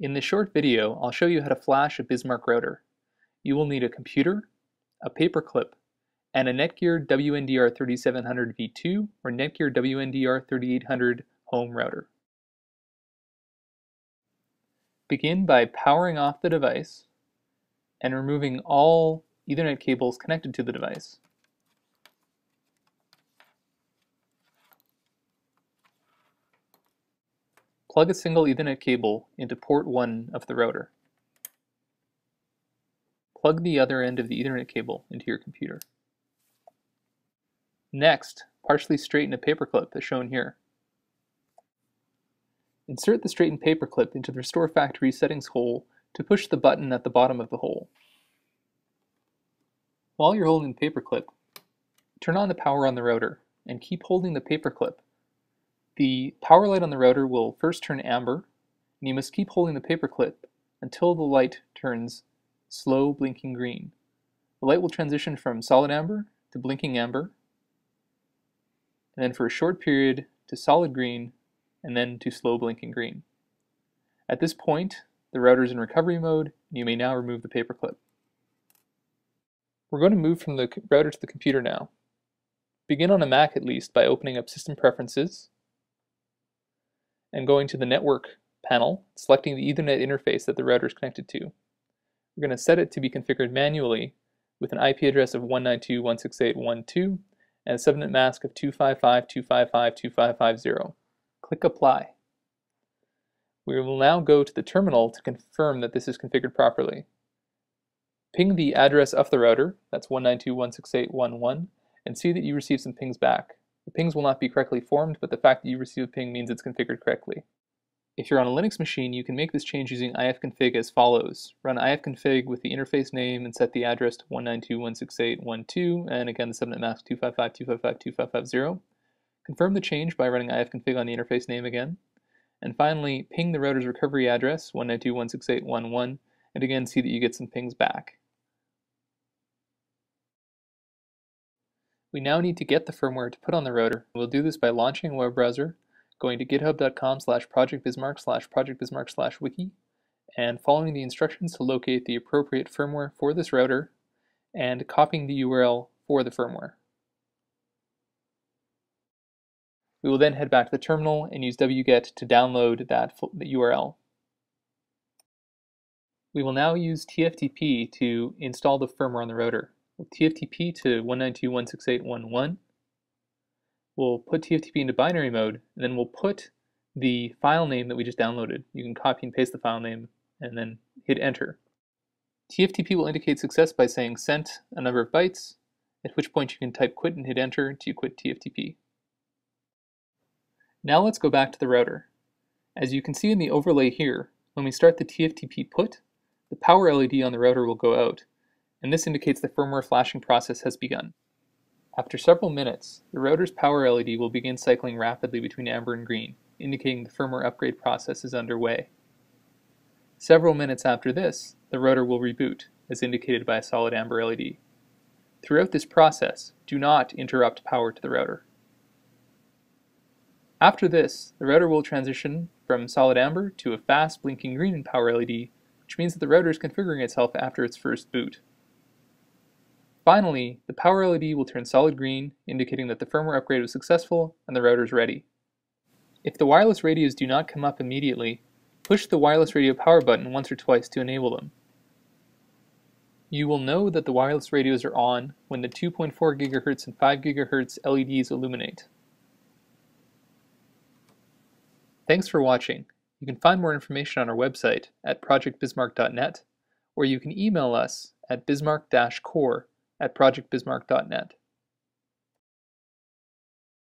In this short video, I'll show you how to flash a BISmark router. You will need a computer, a paperclip, and a Netgear WNDR3700 V2 or Netgear WNDR3800 home router. Begin by powering off the device and removing all Ethernet cables connected to the device. Plug a single Ethernet cable into port 1 of the router. Plug the other end of the Ethernet cable into your computer. Next, partially straighten a paperclip as shown here. Insert the straightened paperclip into the Restore Factory Settings hole to push the button at the bottom of the hole. While you're holding the paperclip, turn on the power on the router and keep holding the paperclip. The power light on the router will first turn amber, and you must keep holding the paperclip until the light turns slow blinking green. The light will transition from solid amber to blinking amber, and then for a short period to solid green, and then to slow blinking green. At this point, the router is in recovery mode, and you may now remove the paperclip. We're going to move from the router to the computer now. Begin on a Mac at least by opening up System Preferences and going to the Network panel, selecting the Ethernet interface that the router is connected to. We're going to set it to be configured manually with an IP address of 192.168.1.2 and a subnet mask of 255.255.255.0. Click Apply. We will now go to the terminal to confirm that this is configured properly. Ping the address of the router, that's 192.168.1.1, and see that you receive some pings back. The pings will not be correctly formed, but the fact that you received a ping means it's configured correctly. If you're on a Linux machine, you can make this change using ifconfig as follows. Run ifconfig with the interface name and set the address to 192.168.1.2, and again the subnet mask 255.255.255.0. Confirm the change by running ifconfig on the interface name again. And finally, ping the router's recovery address, 192.168.1.1, and again see that you get some pings back. We now need to get the firmware to put on the router. We'll do this by launching a web browser, going to github.com/projectbismark/projectbismark/wiki, and following the instructions to locate the appropriate firmware for this router, and copying the URL for the firmware. We will then head back to the terminal and use wget to download the URL. We will now use TFTP to install the firmware on the router. We'll TFTP to 192.168.1.1. We'll put TFTP into binary mode, and then we'll put the file name that we just downloaded. You can copy and paste the file name and then hit enter. TFTP will indicate success by saying sent a number of bytes, at which point you can type quit and hit enter to quit TFTP. Now let's go back to the router. As you can see in the overlay here, when we start the TFTP put, the power LED on the router will go out, and this indicates the firmware flashing process has begun. After several minutes, the router's power LED will begin cycling rapidly between amber and green, indicating the firmware upgrade process is underway. Several minutes after this, the router will reboot, as indicated by a solid amber LED. Throughout this process, do not interrupt power to the router. After this, the router will transition from solid amber to a fast blinking green power LED, which means that the router is configuring itself after its first boot. Finally, the power LED will turn solid green, indicating that the firmware upgrade was successful and the router is ready. If the wireless radios do not come up immediately, push the wireless radio power button once or twice to enable them. You will know that the wireless radios are on when the 2.4 GHz and 5 GHz LEDs illuminate. Thanks for watching. You can find more information on our website at projectbismark.net, or you can email us at bismark-core@projectbismark.net.